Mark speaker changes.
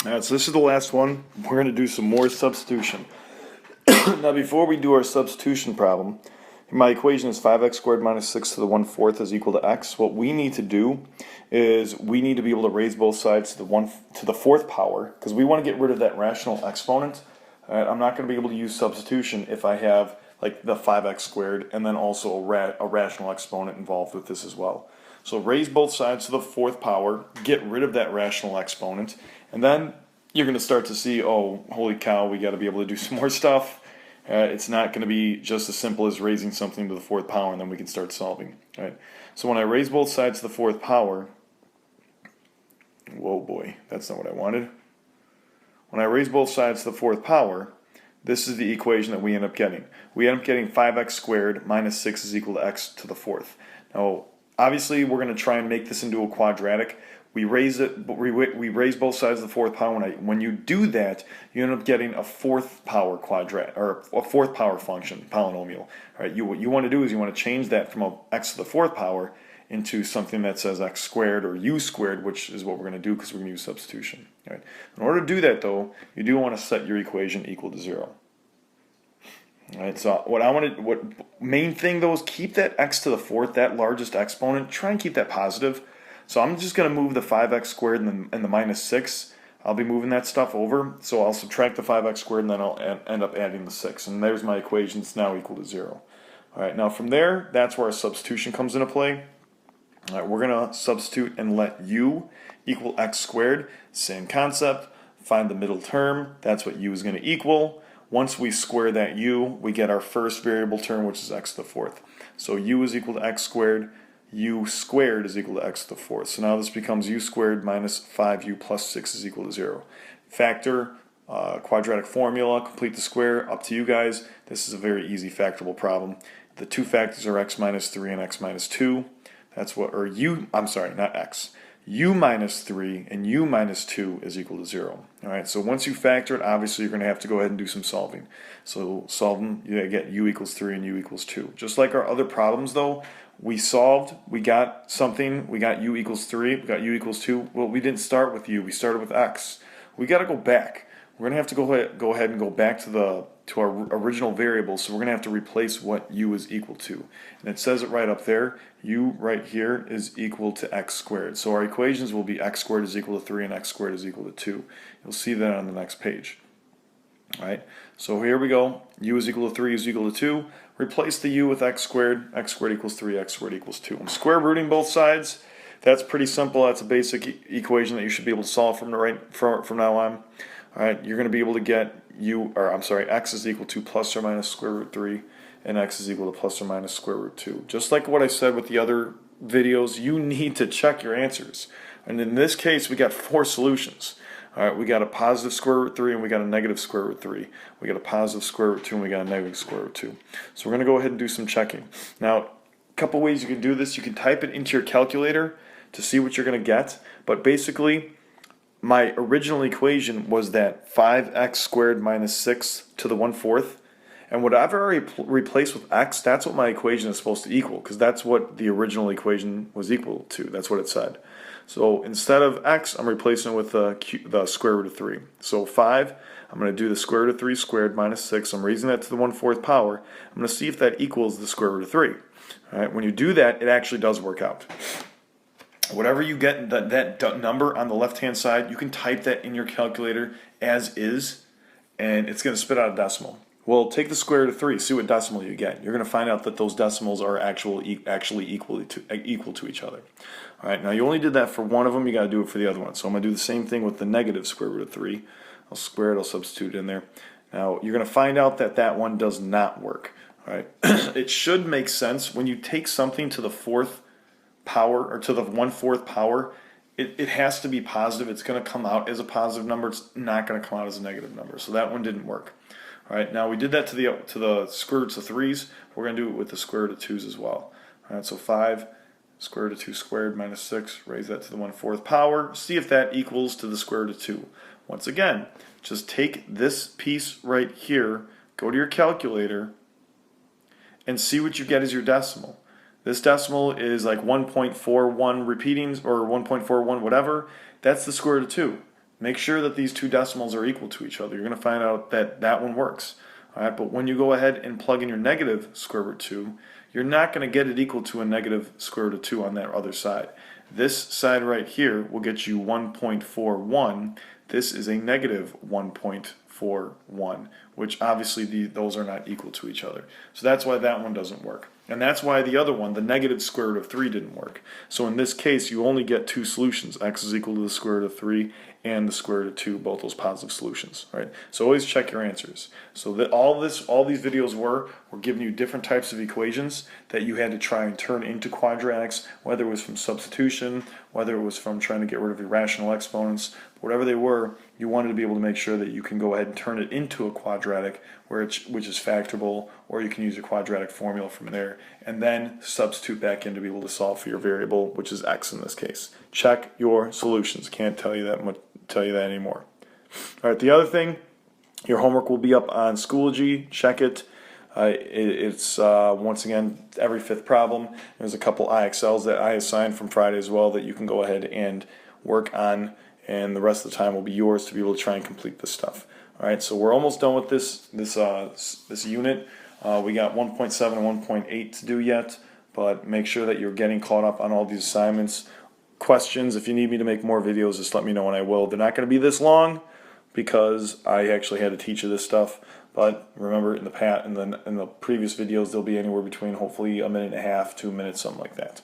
Speaker 1: Alright, so this is the last one. We're going to do some more substitution. Now before we do our substitution problem, my equation is 5x squared minus 6 to the 1/4 is equal to x. What we need to do is we need to be able to raise both sides to the fourth power, because we want to get rid of that rational exponent. I'm not going to be able to use substitution if I have like the 5x squared and then also a rational exponent involved with this as well. So raise both sides to the fourth power, get rid of that rational exponent, and then you're going to start to see, oh, holy cow, we got to be able to do some more stuff. It's not going to be just as simple as raising something to the fourth power and then we can start solving. Right? So when I raise both sides to the fourth power, whoa boy, that's not what I wanted. When I raise both sides to the fourth power, this is the equation that we end up getting. We end up getting 5x squared minus 6 is equal to x to the fourth. Now, obviously, we're going to try and make this into a quadratic. We raise it, but we raise both sides of the fourth power. When you do that, you end up getting a fourth power quadratic, or a fourth power function, polynomial. All right, what you want to do is you want to change that from a x to the fourth power into something that says x squared or u squared, which is what we're going to do because we're going to use substitution. All right. In order to do that, though, you do want to set your equation equal to 0. All right, so what main thing though is keep that x to the fourth, that largest exponent, try and keep that positive. So I'm just going to move the 5x squared and the minus 6. I'll be moving that stuff over, so I'll subtract the 5x squared and then I'll end up adding the 6. And there's my equation, it's now equal to 0. All right, now from there, that's where our substitution comes into play. All right, we're going to substitute and let u equal x squared. Same concept, find the middle term, that's what u is going to equal. Once we square that u, we get our first variable term, which is x to the fourth. So u is equal to x squared, u squared is equal to x to the fourth. So now this becomes u squared minus 5u plus 6 is equal to 0. Factor, quadratic formula, complete the square, up to you guys. This is a very easy factorable problem. The two factors are x minus 3 and x minus 2. That's what, or u, I'm sorry, not x. U minus 3 and u minus 2 is equal to 0. Alright, so once you factor it, obviously you're going to have to go ahead and do some solving. So solving, you get u equals 3 and u equals 2. Just like our other problems though, we solved, we got something, we got u equals 3, we got u equals 2. Well, we didn't start with u, we started with x. We got to go back. We're going to have to go ahead and go back to our original variable, so we're going to have to replace what u is equal to. And it says it right up there, u right here is equal to x squared. So our equations will be x squared is equal to 3 and x squared is equal to 2. You'll see that on the next page. Alright, so here we go. U is equal to 3 is equal to 2. Replace the u with x squared equals 3, x squared equals 2. I'm square rooting both sides. That's pretty simple. That's a basic equation that you should be able to solve from now on. Alright, you're going to be able to get x is equal to plus or minus square root 3, and x is equal to plus or minus square root 2. Just like what I said with the other videos, you need to check your answers. And in this case, we got 4 solutions. Alright, we got a positive square root 3 and we got a negative square root 3. We got a positive square root 2 and we got a negative square root 2. So we're going to go ahead and do some checking. Now, a couple ways you can do this. You can type it into your calculator to see what you're going to get, but basically, my original equation was that 5x squared minus 6 to the 1/4, and whatever I replace with x, that's what my equation is supposed to equal, because that's what the original equation was equal to. That's what it said. So instead of x, I'm replacing it with the square root of 3. So 5, I'm going to do the square root of 3 squared minus 6. I'm raising that to the 1/4 power. I'm going to see if that equals the square root of 3. All right, when you do that, it actually does work out. Whatever you get, that number on the left-hand side, you can type that in your calculator as is, and it's going to spit out a decimal. Well, take the square root of 3, see what decimal you get. You're going to find out that those decimals are actually equal to each other. All right, now you only did that for one of them, you got to do it for the other one. So I'm going to do the same thing with the negative square root of 3. I'll square it, I'll substitute it in there. Now, you're going to find out that that one does not work. All right, it should make sense when you take something to the fourth power, or to the 1/4 power, it has to be positive. It's going to come out as a positive number. It's not going to come out as a negative number. So that one didn't work. All right, now we did that to the square roots of 3's. We're going to do it with the square root of 2's as well. All right, so 5 square root of 2 squared minus 6. Raise that to the 1/4 power. See if that equals to the square root of 2. Once again, just take this piece right here, go to your calculator, and see what you get as your decimal. This decimal is like 1.41 repeatings, or 1.41 whatever. That's the square root of 2. make sure that these two decimals are equal to each other. You're going to find out that that one works. All right, but when you go ahead and plug in your negative square root 2, you're not going to get it equal to a negative square root of 2 on that other side. This side right here will get you 1.41. This is a negative 1.41, which obviously those are not equal to each other. So that's why that one doesn't work. And that's why the other one, the negative square root of 3, didn't work. So in this case, you only get two solutions. X is equal to the square root of 3 and the square root of 2, both those positive solutions. Right? So always check your answers. So that all these videos were giving you different types of equations that you had to try and turn into quadratics, whether it was from substitution, whether it was from trying to get rid of irrational exponents, whatever they were, you wanted to be able to make sure that you can go ahead and turn it into a quadratic which is factorable, or you can use a quadratic formula from there and then substitute back in to be able to solve for your variable, which is x in this case. Check your solutions. Can't tell you that anymore. All right, the other thing, your homework will be up on Schoology. Check it. It's once again every fifth problem. There's a couple IXLs that I assigned from Friday as well that you can go ahead and work on, and the rest of the time will be yours to be able to try and complete this stuff. All right, so we're almost done with this unit. We got 1.7 and 1.8 to do yet, but make sure that you're getting caught up on all these assignments. Questions, if you need me to make more videos, just let me know and I will. They're not going to be this long because I actually had to teach you this stuff. But remember, in the previous videos, they'll be anywhere between hopefully a minute and a half, 2 minutes, something like that.